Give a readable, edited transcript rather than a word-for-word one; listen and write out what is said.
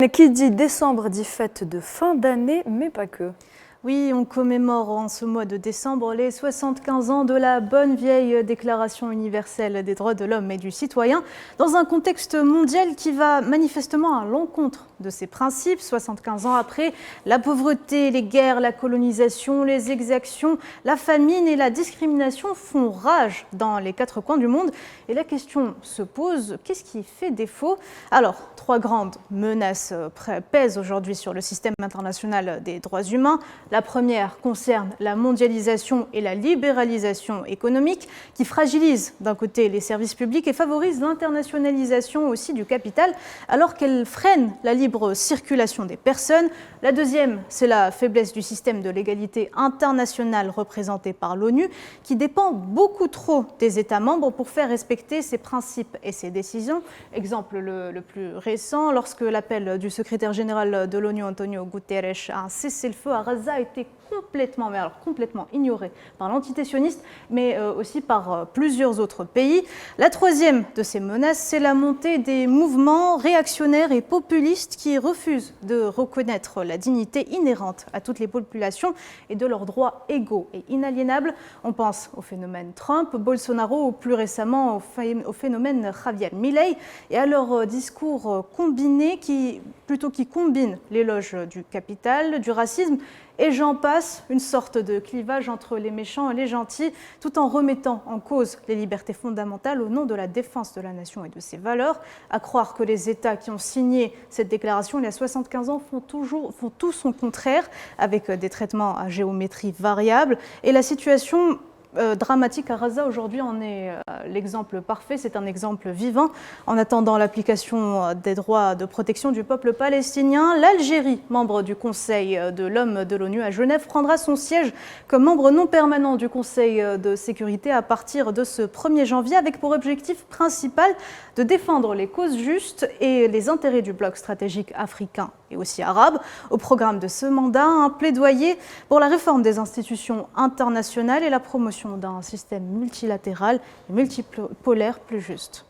Mais qui dit décembre dit fête de fin d'année, mais pas que. Oui, on commémore en ce mois de décembre les 75 ans de la bonne vieille Déclaration universelle des droits de l'homme et du citoyen, dans un contexte mondial qui va manifestement à l'encontre de ces principes. 75 ans après, la pauvreté, les guerres, la colonisation, les exactions, la famine et la discrimination font rage dans les quatre coins du monde. Et la question se pose, qu'est-ce qui fait défaut? Alors, trois grandes menaces pèsent aujourd'hui sur le système international des droits humains. La première concerne la mondialisation et la libéralisation économique qui fragilisent d'un côté les services publics et favorisent l'internationalisation aussi du capital alors qu'elle freine la libre circulation des personnes. La deuxième, c'est la faiblesse du système de l'égalité internationale représenté par l'ONU qui dépend beaucoup trop des États membres pour faire respecter ses principes et ses décisions. Exemple le plus récent, lorsque l'appel du secrétaire général de l'ONU, Antonio Guterres, à un cessez-le-feu à Gaza a été complètement ignoré par l'entité sioniste, mais aussi par plusieurs autres pays. La troisième de ces menaces, c'est la montée des mouvements réactionnaires et populistes qui refusent de reconnaître la dignité inhérente à toutes les populations et de leurs droits égaux et inaliénables. On pense au phénomène Trump, Bolsonaro ou plus récemment au phénomène Javier Milei et à leur discours combinés qui combinent l'éloge du capital, du racisme et j'en passe, une sorte de clivage entre les méchants et les gentils, tout en remettant en cause les libertés fondamentales au nom de la défense de la nation et de ses valeurs. À croire que les États qui ont signé cette déclaration il y a 75 ans font tout son contraire, avec des traitements à géométrie variable. Et la situation dramatique à Gaza aujourd'hui en est l'exemple parfait, c'est un exemple vivant. En attendant l'application des droits de protection du peuple palestinien, l'Algérie, membre du Conseil de l'homme de l'ONU à Genève, prendra son siège comme membre non permanent du Conseil de sécurité à partir de ce 1er janvier, avec pour objectif principal de défendre les causes justes et les intérêts du bloc stratégique africain et aussi arabe. Au programme de ce mandat, un plaidoyer pour la réforme des institutions internationales et la promotion d'un système multilatéral et multipolaire plus juste.